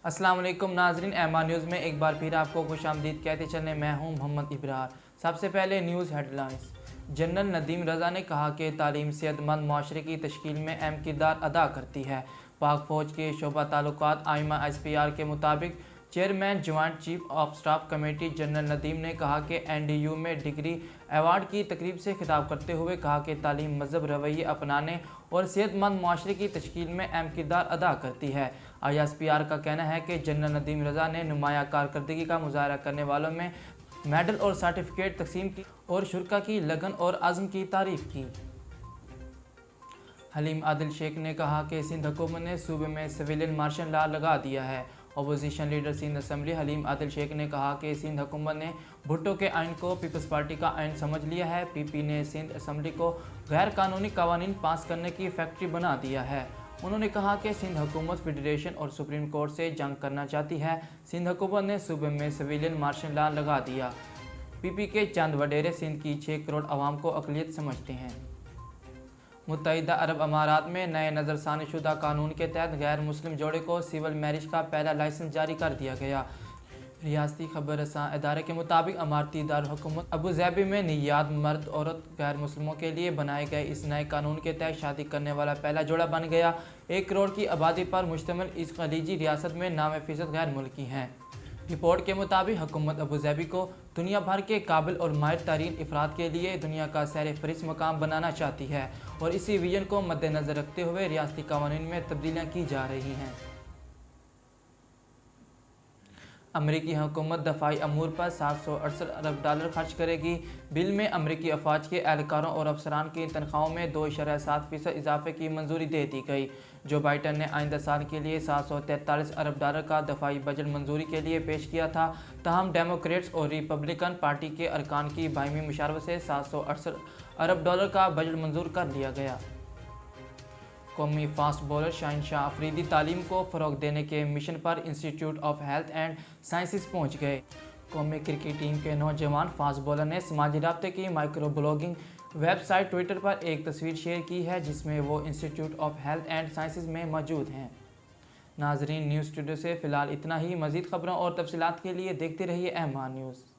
अस्सलाम वालेकुम नाजरीन, एमा न्यूज़ में एक बार फिर आपको खुशामदीद कहते चलने मैं हूं मोहम्मद इब्रार। सबसे पहले न्यूज़ हेडलाइंस। जनरल नदीम रज़ा ने कहा कि तालीम सेहतमंद माशरे की तश्कील में अहम किरदार अदा करती है। पाक फ़ौज के शोबा ताल्लुकात आइमा SPR के मुताबिक chairman joint chief of staff committee general Nadeem ने कहा कि NDU में डिग्री अवार्ड की तकरीब से खिताब करते हुए कहा कि तालीम मजहब रवैये अपनाने और सेहतमंद माशरे की तश्कील में अहम किरदार अदा करती है। ISPR का कहना है कि जनरल नदीम रज़ा ने नुमाया कारकर्दगी का मुजाहरा करने वालों में मेडल और सर्टिफिकेट तकसीम की और शुरा की लगन और अज़्म की तारीफ़ की। हलीम आदिल शेख ने कहा कि सिंध हुकूमत ने सूबे में सिविलियन मार्शल लॉ लगा दिया है। Opposition leader Sindh assembly Haleem Adil Sheikh ने कहा कि सिंध हुकूमत ने भुट्टो के आइन को पीपल्स पार्टी का आइन समझ लिया है। PP ने सिंध असम्बली को गैर कानूनी कवानीन पास करने की फैक्ट्री बना दिया है। उन्होंने कहा कि सिंध हुकूमत फेडरेशन और सुप्रीम कोर्ट से जंग करना चाहती है। सिंध हुकूमत ने सूबे में सिविलियन मार्शल लॉ लगा दिया। PP के चंद वडेरे सिंध की 6 करोड़ आवाम को अक़लियत समझते हैं। मुत्तहिदा अरब अमारात में नए नज़रसानी शुदा कानून के तहत गैर मुस्लिम जोड़े को सिविल मैरिज का पहला लाइसेंस जारी कर दिया गया। रियासती खबर रसां इदारे के मुताबिक अमारती दारुल-हुकूमत अबूज़ैबी में नियाद मर्द औरत गैर मुस्लिमों के लिए बनाए गए इस नए कानून के तहत शादी करने वाला पहला जोड़ा बन गया। 1 करोड़ की आबादी पर मुश्तमिल इस खलीजी रियासत में 90% गैर मुल्की हैं। रिपोर्ट के मुताबिक हुकूमत अबूज़ैबी को दुनिया भर के काबिल और माहिर तरीन अफराद के लिए दुनिया का सैर फहरिस्त मकाम बनाना चाहती है और इसी विजन को मद्देनज़र रखते हुए रियासती कवानीन में तब्दीलियाँ की जा रही हैं। अमरीकी हुकूमत दफाई अमूर पर 768 अरब डॉलर खर्च करेगी। बिल में अमरीकी अफवाज के एहलकारों और अफसरान की तनख्वाहों में 2.7% इजाफे की मंजूरी दे दी गई। जो बाइडन ने आइंदा साल के लिए 743 अरब डॉलर का दफाई बजट मंजूरी के लिए पेश किया था। तहम डेमोक्रेट्स और रिपब्लिकन पार्टी के अरकान की बाहिमी मुशावरत से 768 अरब डॉलर का बजट मंजूर कर लिया गया। कौमी फास्ट बॉलर शाहीन शाह अफरीदी तालीम को फ़रोग देने के मिशन पर institute of health and sciences पहुँच गए। कौमी क्रिकेट टीम के नौजवान फास्ट बॉलर ने समाजी राब्ते की माइक्रो ब्लॉगिंग वेबसाइट ट्विटर पर एक तस्वीर शेयर की है जिसमें वो institute of health and sciences में मौजूद हैं। नाजरीन, न्यूज़ स्टूडियो से फ़िलहाल इतना ही। मज़ीद खबरों और तफसीलात के लिए देखते रहिए एमा न्यूज़।